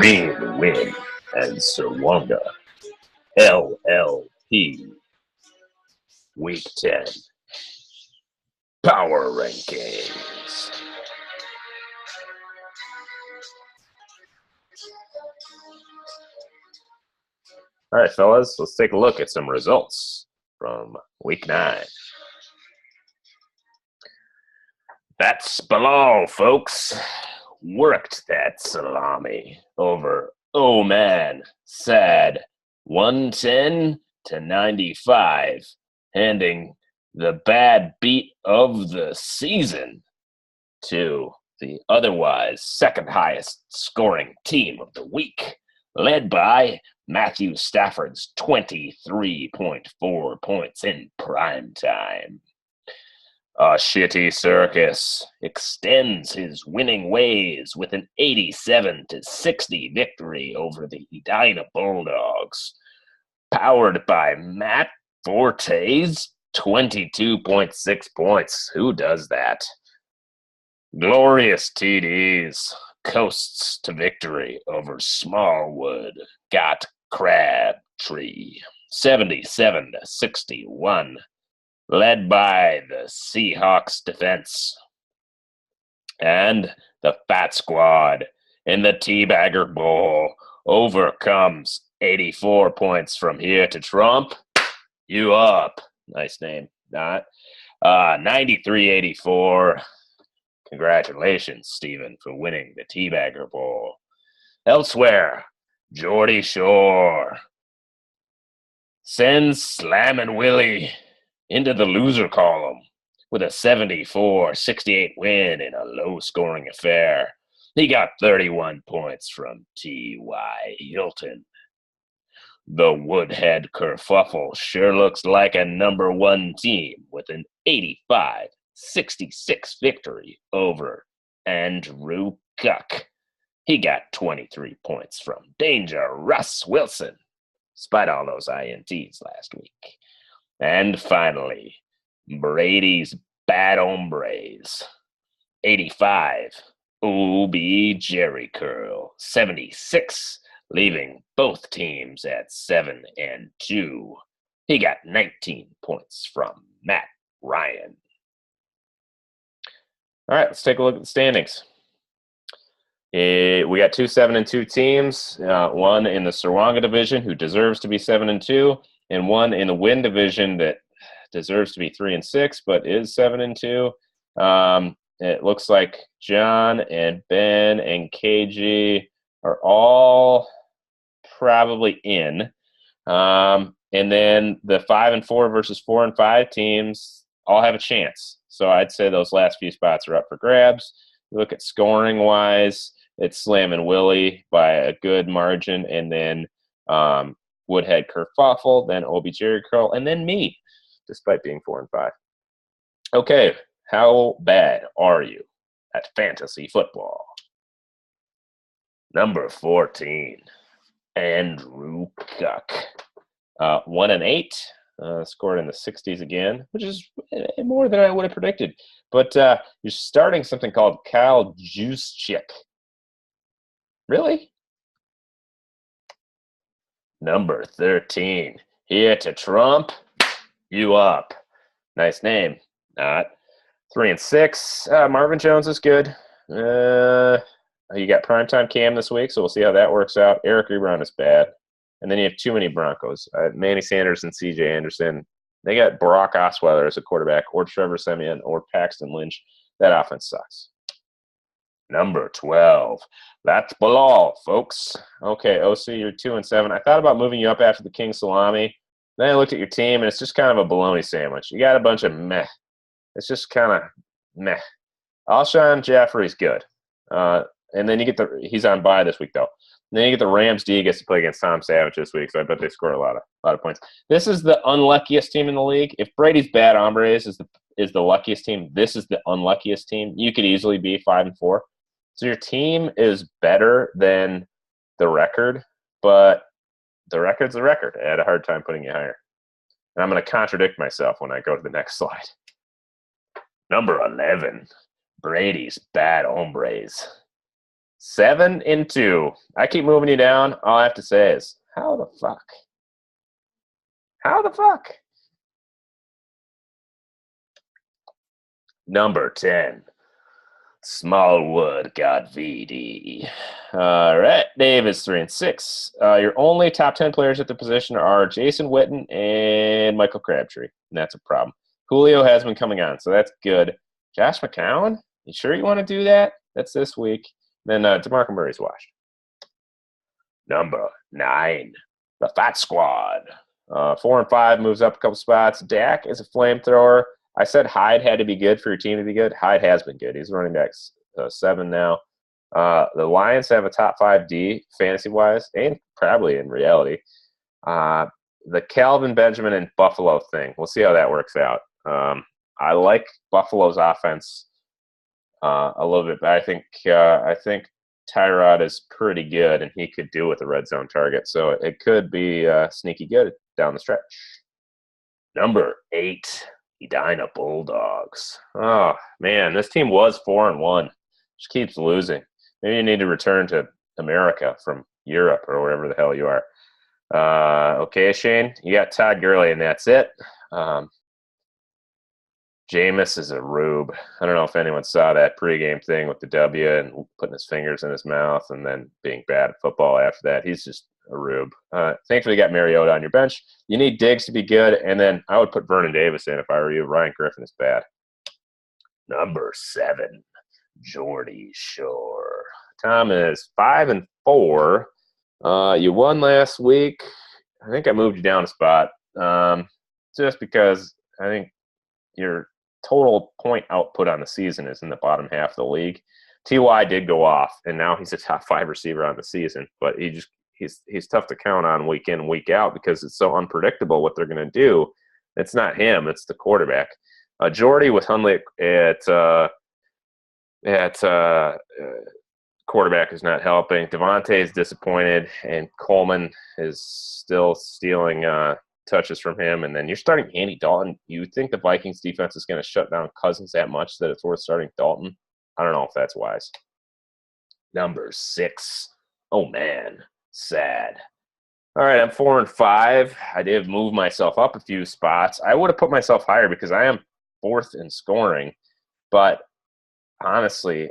Green Win and Sirwanga LLP Week 10 Power Rankings. All right, fellas, let's take a look at some results from Week 9. That's Bilal, folks. Worked that salami over, oh man, sad 110 to 95, handing the bad beat of the season to the otherwise second highest scoring team of the week, led by Matthew Stafford's 23.4 points in prime time. A shitty circus extends his winning ways with an 87-60 victory over the Edina Bulldogs, powered by Matt Forte's 22.6 points. Who does that? Glorious TDs coasts to victory over Smallwood got Crabtree, 77-61. Led by the Seahawks defense. And the Fat Squad in the Teabagger Bowl overcomes 84 points from here to Trump. You up. Nice name. Not. 93-84. Congratulations, Stephen, for winning the Teabagger Bowl. Elsewhere, Geordie Shore sends Slammin' Willie into the loser column with a 74-68 win in a low-scoring affair. He got 31 points from T.Y. Hilton. The Woodhead Kerfuffle sure looks like a number one team with an 85-66 victory over Andrew Cuck. He got 23 points from Danger Russ Wilson, despite all those INTs last week. And finally, Brady's Bad Hombres, 85, OB Jerry Curl, 76, leaving both teams at 7-2. He got 19 points from Matt Ryan. All right, let's take a look at the standings. We got two 7-2 teams, one in the Sirwanga division who deserves to be 7-2, and one in the Win division that deserves to be 3-6, but is 7-2. It looks like John and Ben and KG are all probably in. And then the 5-4 versus 4-5 teams all have a chance. So I'd say those last few spots are up for grabs. You look at scoring wise, it's Slammin' Willie by a good margin, and then Woodhead Kerfuffle, then Obi Jerry Curl, and then me, despite being 4-5. Okay, how bad are you at fantasy football? Number 14, Andrew Cuck. 1-8, scored in the 60s again, which is more than I would have predicted. But you're starting something called Kyle Juszczyk. Really? Number 13, here to Trump. You up. Nice name. Not. 3-6. Marvin Jones is good. You got primetime Cam this week, so we'll see how that works out. Eric Ebron is bad. And then you have too many Broncos. Manny Sanders and C.J. Anderson. They got Brock Osweiler as a quarterback, or Trevor Siemian, or Paxton Lynch. That offense sucks. Number 12. That's Bilal, folks. Okay, OC, you're 2-7. I thought about moving you up after the King Salami. Then I looked at your team, and it's just kind of a bologna sandwich. You got a bunch of meh. It's just kind of meh. Alshon Jeffrey's good. And then you get he's on bye this week, though. And then you get the Rams D gets to play against Tom Savage this week, so I bet they score a lot of points. This is the unluckiest team in the league. If Brady's Bad Hombres is the luckiest team, this is the unluckiest team. You could easily be 5-4. So your team is better than the record, but the record's the record. I had a hard time putting it higher. And I'm going to contradict myself when I go to the next slide. Number 11, Brady's Bad Hombres. 7-2. I keep moving you down. All I have to say is, how the fuck? How the fuck? Number 10. Smallwood got VD. All right, Dave is 3-6. Your only top 10 players at the position are Jason Witten and Michael Crabtree, and that's a problem. Julio has been coming on, so that's good. Josh McCown, you sure you want to do that? That's this week. Then DeMarco Murray's washed. Number 9, the Fat Squad. 4 and 5 moves up a couple spots. Dak is a flamethrower. I said Hyde had to be good for your team to be good. Hyde has been good. He's running back 7 now. The Lions have a top 5 D fantasy-wise and probably in reality. The Calvin Benjamin and Buffalo thing, we'll see how that works out. I like Buffalo's offense a little bit, but I think Tyrod is pretty good, and he could do with a red zone target. So it could be sneaky good down the stretch. Number 8. Edina Bulldogs. Oh, man, this team was 4-1. Just keeps losing. Maybe you need to return to America from Europe or wherever the hell you are. Okay, Shane, you got Todd Gurley, and that's it. Jameis is a rube. I don't know if anyone saw that pregame thing with the W and putting his fingers in his mouth and then being bad at football after that. He's just a rube. Thankfully, you got Mariota on your bench. You need Diggs to be good, and then I would put Vernon Davis in if I were you. Ryan Griffin is bad. Number 7, Jordy Shore. Tom is 5-4. You won last week. I think I moved you down a spot just because I think your total point output on the season is in the bottom half of the league. T.Y. did go off, and now he's a top 5 receiver on the season, but he's tough to count on week in, week out because it's so unpredictable what they're going to do. It's not him, it's the quarterback. Jordy with Hundley at quarterback is not helping. Devontae is disappointed, and Coleman is still stealing touches from him. And then you're starting Andy Dalton. You think the Vikings defense is going to shut down Cousins that much that it's worth starting Dalton? I don't know if that's wise. Number 6. Oh, man. Sad. All right, I'm 4-5. I did move myself up a few spots. I would have put myself higher because I am 4th in scoring. But honestly,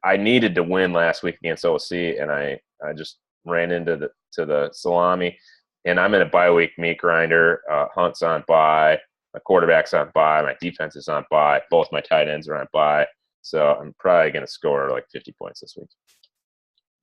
I needed to win last week against OC, and I just ran into the salami. And I'm in a bye week meat grinder. Hunt's on bye. My quarterback's on bye. My defense is on bye. Both my tight ends are on bye. So I'm probably going to score like 50 points this week.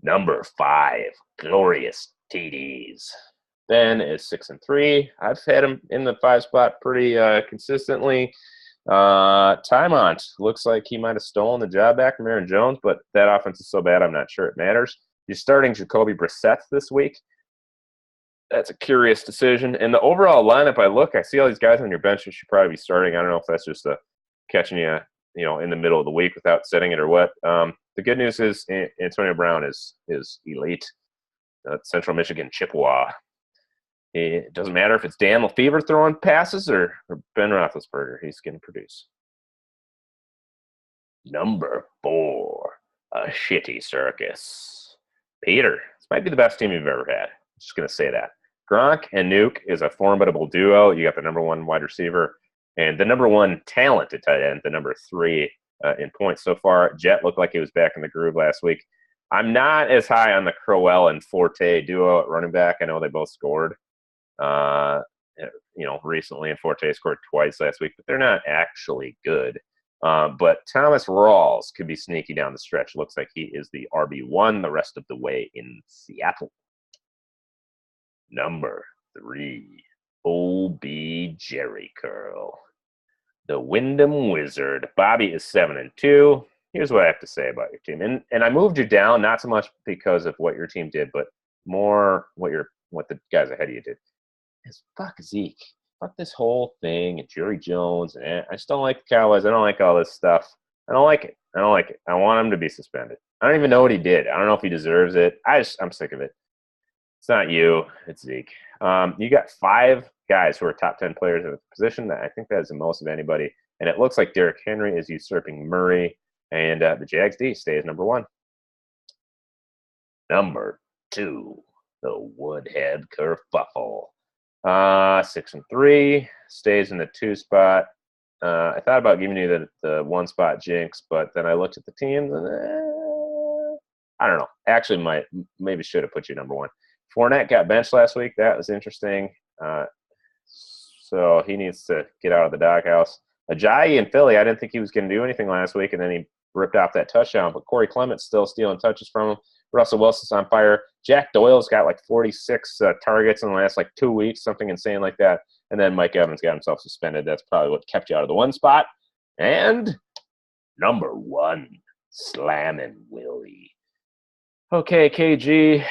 Number 5, Glorious TDs. Ben is 6-3. I've had him in the 5 spot pretty consistently. Tymont looks like he might have stolen the job back from Aaron Jones, but that offense is so bad I'm not sure it matters. You're starting Jacoby Brissett this week. That's a curious decision. And the overall lineup, I see all these guys on your bench you should probably be starting. I don't know if that's just catching you, in the middle of the week without setting it or what. The good news is Antonio Brown is elite. Central Michigan Chippewa. It doesn't matter if it's Dan Lefevre throwing passes or Ben Roethlisberger. He's going to produce. Number 4, a shitty circus. Peter, this might be the best team you've ever had. I'm just going to say that. Gronk and Nuke is a formidable duo. You got the number 1 wide receiver and the number 1 talent at tight end, the number 3 in points so far. Jet looked like he was back in the groove last week. I'm not as high on the Crowell and Forte duo at running back. I know they both scored, recently, and Forte scored twice last week, but they're not actually good. But Thomas Rawls could be sneaky down the stretch. Looks like he is the RB1 the rest of the way in Seattle. Number 3, O.B. Jerry Curl. The Wyndham Wizard. Bobby is 7-2. Here's what I have to say about your team. And I moved you down, not so much because of what your team did, but more what the guys ahead of you did. Is fuck Zeke. Fuck this whole thing and Jerry Jones. And I just don't like the Cowboys. I don't like all this stuff. I don't like it. I want him to be suspended. I don't even know what he did. I don't know if he deserves it. I'm sick of it. It's not you. It's Zeke. You got 5 guys who are top 10 players in the position. I think that is the most of anybody. And it looks like Derrick Henry is usurping Murray. And the Jags D stays number 1. Number 2, the Woodhead Kerfuffle. 6-3, stays in the 2 spot. I thought about giving you the 1 spot jinx, but then I looked at the teams and I don't know. Actually, maybe should have put you number 1. Fournette got benched last week. That was interesting. So he needs to get out of the doghouse. Ajayi in Philly, I didn't think he was going to do anything last week, and then he ripped off that touchdown. But Corey Clement's still stealing touches from him. Russell Wilson's on fire. Jack Doyle's got like 46 targets in the last 2 weeks, something insane like that. And then Mike Evans got himself suspended. That's probably what kept you out of the 1 spot. And number 1, Slammin' Willie. Okay, KG,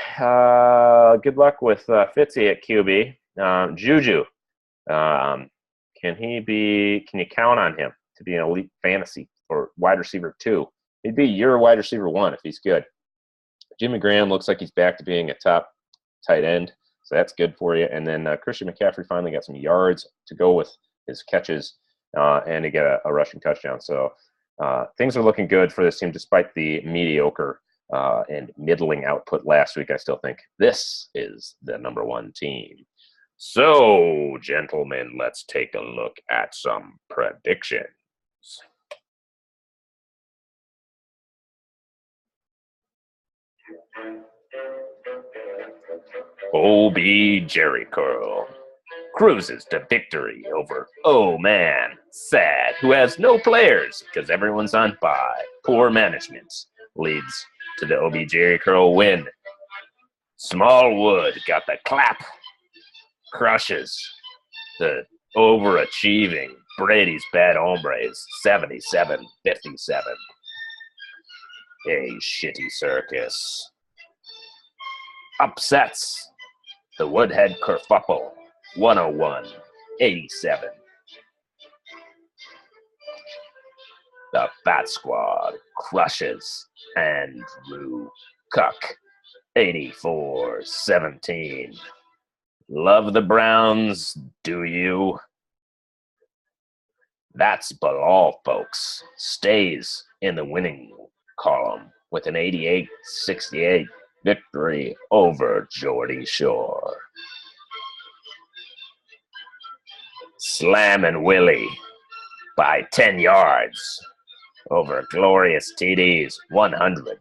good luck with Fitzy at QB. Juju, can you count on him to be an elite fantasy or wide receiver 2? He'd be your wide receiver 1 if he's good. Jimmy Graham looks like he's back to being a top tight end, so that's good for you. And then Christian McCaffrey finally got some yards to go with his catches and to get a rushing touchdown. So things are looking good for this team despite the mediocre and middling output last week. I still think this is the number 1 team. So, gentlemen, let's take a look at some predictions. O.B. Jerry Curl cruises to victory over Oh Man Sad, who has no players because everyone's on bye. Poor management leads to the O.B. Jerry Curl win. Smallwood got the clap. Crushes the overachieving Brady's Bad Hombres 77-57. A shitty circus. Upsets the Woodhead Kerfuffle 101-87. The Bat Squad crushes Andrew Cuck 84-17. Love the Browns, do you? That's Bilal, folks. Stays in the winning column with an 88-68 victory over Geordie Shore. Slammin' Willie by 10 yards over Glorious TDs 100-99.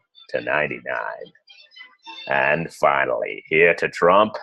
And finally, here to trump